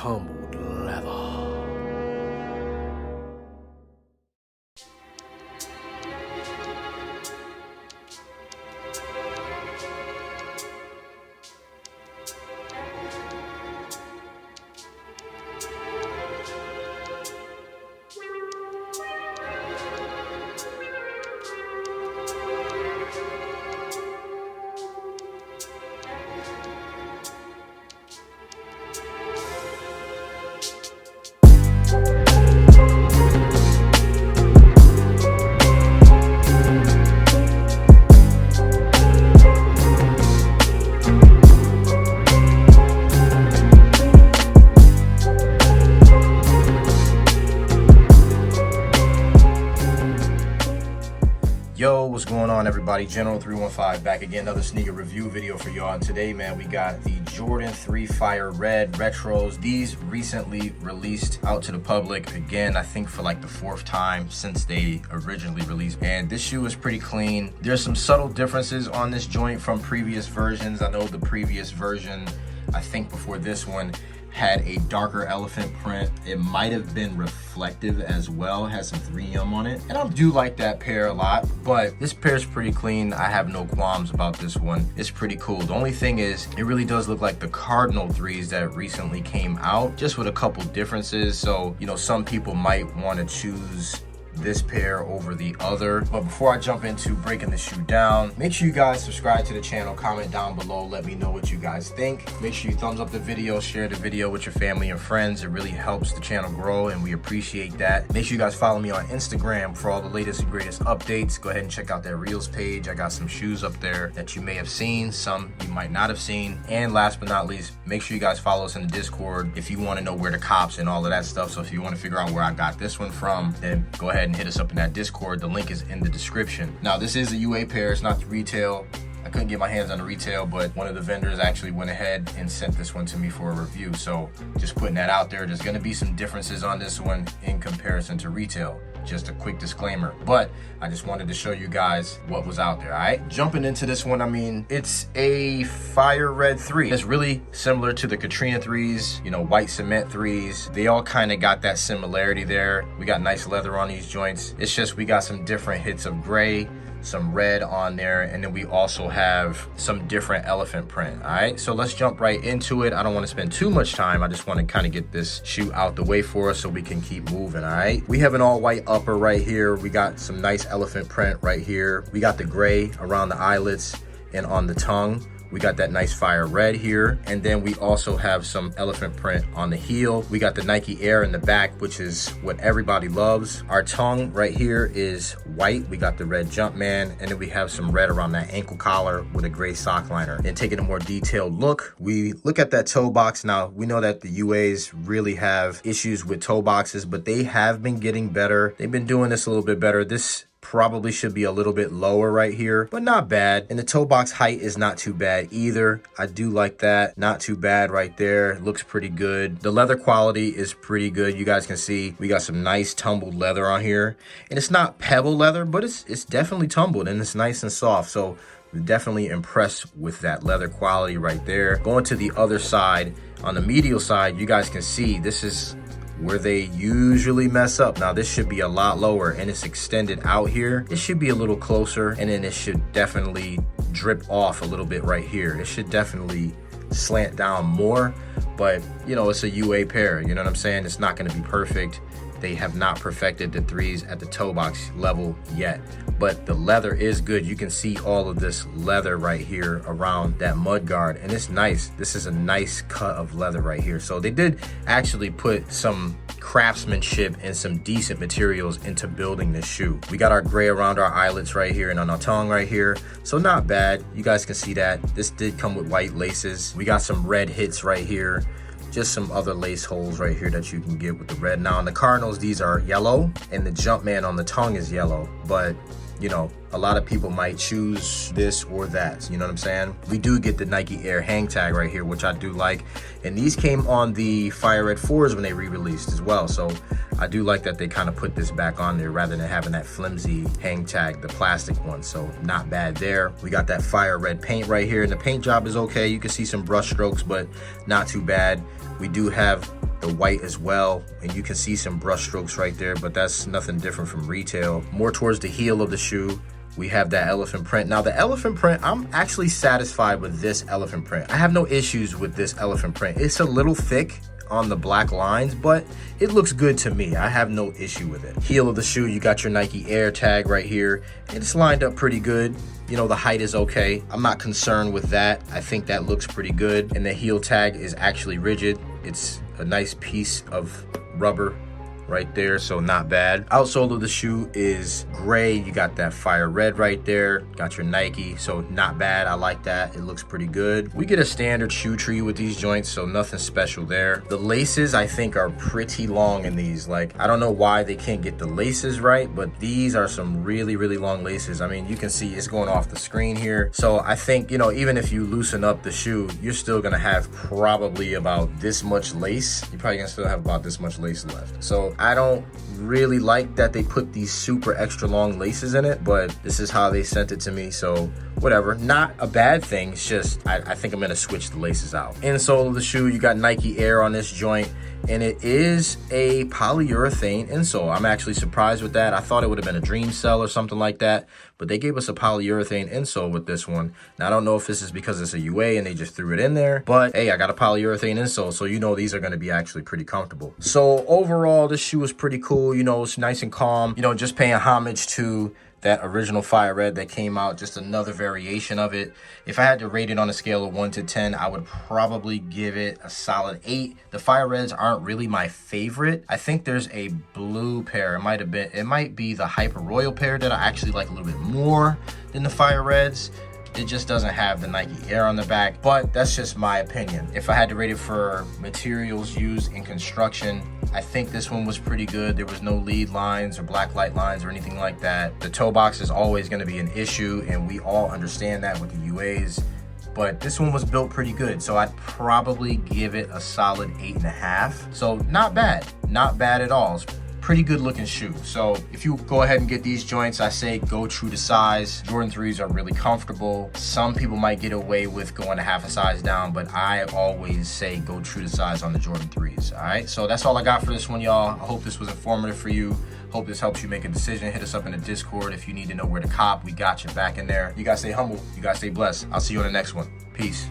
tumbled leather. Yo, what's going on, everybody? General 315 back again, another sneaker review video for y'all. And today, man, we got the Jordan 3 Fire Red Retros. These recently released out to the public again, I think for like the 4th time since they originally released. And this shoe is pretty clean. There's some subtle differences on this joint from previous versions. I know the previous version, I think before this one, had a darker elephant print. It might have been reflective as well, has some 3M on it. And I do like that pair a lot, but this pair is pretty clean. I have no qualms about this one. It's pretty cool. The only thing is, it really does look like the Cardinal 3s that recently came out, just with a couple differences. So, you know, some people might want to choose this pair over the other. But before I jump into breaking the shoe down, make sure you guys subscribe to the channel, comment down below, let me know what you guys think. Make sure you thumbs up the video, share the video with your family and friends. It really helps the channel grow and we appreciate that. Make sure you guys follow me on Instagram for all the latest and greatest updates. Go ahead and check out that Reels page. I got some shoes up there that you may have seen, some you might not have seen. And last but not least, make sure you guys follow us in the Discord if you want to know where the cops and all of that stuff. So if you want to figure out where I got this one from, then go ahead and hit us up in that Discord. The link is in the description. Now, this is a UA pair, it's not the retail. I couldn't get my hands on the retail, but one of the vendors actually went ahead and sent this one to me for a review. So just putting that out there. There's going to be some differences on this one in comparison to retail. Just a quick disclaimer, but I just wanted to show you guys what was out there. All right, jumping into this one, I mean, it's a Fire Red 3. It's really similar to the Katrina 3s, you know, white cement 3s. They all kind of got that similarity there. We got nice leather on these joints. It's just we got some different hits of gray, some red on there, and then we also have some different elephant print. All right, so let's jump right into it. I don't want to spend too much time. I just want to kind of get this shoe out the way for us so we can keep moving. All right, we have an all white upper right here. We got some nice elephant print right here. We got the gray around the eyelets and on the tongue. We got that nice fire red here. And then we also have some elephant print on the heel. We got the Nike Air in the back, which is what everybody loves. Our tongue right here is white. We got the red Jumpman, and then we have some red around that ankle collar with a gray sock liner. And taking a more detailed look, we look at that toe box. Now, we know that the UAs really have issues with toe boxes, but they have been getting better. They've been doing this a little bit better. This probably should be a little bit lower right here, but not bad. And the toe box height is not too bad either. I do like that. Not too bad right there. It looks pretty good. The leather quality is pretty good. You guys can see we got some nice tumbled leather on here. And it's not pebble leather, but it's definitely tumbled and it's nice and soft. So definitely impressed with that leather quality right there. Going to the other side, on the medial side, you guys can see this is where they usually mess up. Now this should be a lot lower and it's extended out here. It should be a little closer, and then it should definitely drip off a little bit right here. It should definitely slant down more, but you know, it's a UA pair, you know what I'm saying? It's not going to be perfect. They have not perfected the 3s at the toe box level yet, but the leather is good. You can see all of this leather right here around that mud guard, and it's nice. This is a nice cut of leather right here. So they did actually put some craftsmanship and some decent materials into building this shoe. We got our gray around our eyelets right here and on our tongue right here, so not bad. You guys can see that this did come with white laces. We got some red hits right here. Just some other lace holes right here that you can get with the red. Now on the Cardinals, these are yellow, and the Jumpman on the tongue is yellow, but you know, a lot of people might choose this or that, you know what I'm saying? We do get the Nike Air hang tag right here, which I do like. And these came on the Fire Red 4s when they re-released as well. So I do like that they kind of put this back on there rather than having that flimsy hang tag, the plastic one. So not bad there. We got that Fire Red paint right here, and the paint job is okay. You can see some brush strokes, but not too bad. We do have the white as well, and you can see some brush strokes right there, but that's nothing different from retail. More towards the heel of the shoe, we have that elephant print. Now the elephant print, I'm actually satisfied with this elephant print. I have no issues with this elephant print. It's a little thick on the black lines, but it looks good to me. I have no issue with it. Heel of the shoe, you got your Nike Air tag right here. It's lined up pretty good. You know, the height is okay. I'm not concerned with that. I think that looks pretty good. And the heel tag is actually rigid. It's a nice piece of rubber right there, so not bad. Outsole of the shoe is gray. You got that fire red right there. Got your Nike, so not bad. I like that. It looks pretty good. We get a standard shoe tree with these joints, so nothing special there. The laces, I think, are pretty long in these. Like, I don't know why they can't get the laces right, but these are some really, really long laces. I mean, you can see it's going off the screen here. So I think, you know, even if you loosen up the shoe, you're still gonna have probably about this much lace. You're probably gonna still have about this much lace left. So I don't really like that they put these super extra long laces in it, but this is how they sent it to me, so whatever. Not a bad thing. It's just I think I'm gonna switch the laces out. Insole of the shoe, you got Nike Air on this joint, and it is a polyurethane insole. I'm actually surprised with that. I thought it would have been a Dream Cell or something like that, but they gave us a polyurethane insole with this one. Now I don't know if this is because it's a UA and they just threw it in there, but hey, I got a polyurethane insole, so you know these are gonna be actually pretty comfortable. So overall, this shoe is pretty cool. You know, it's nice and calm. You know, just paying homage to that original Fire Red that came out, just another variation of it. If I had to rate it on a scale of 1 to 10, I would probably give it a solid 8. The Fire Reds aren't really my favorite. I think there's a blue pair. It might be the Hyper Royal pair that I actually like a little bit more than the Fire Reds. It just doesn't have the Nike Air on the back, but that's just my opinion. If I had to rate it for materials used in construction, I think this one was pretty good. There was no lead lines or black light lines or anything like that. The toe box is always gonna be an issue, and we all understand that with the UAs, but this one was built pretty good, so I'd probably give it a solid 8.5. So not bad at all. It's pretty good looking shoe. So if you go ahead and get these joints, I say go true to size. Jordan 3s are really comfortable. Some people might get away with going a half a size down, but I always say go true to size on the Jordan 3s. All right, so that's all I got for this one, y'all. I hope this was informative for you. Hope this helps you make a decision. Hit us up in the Discord if you need to know where to cop. We got you back in there. You guys stay humble. You guys stay blessed. I'll see you on the next one. Peace.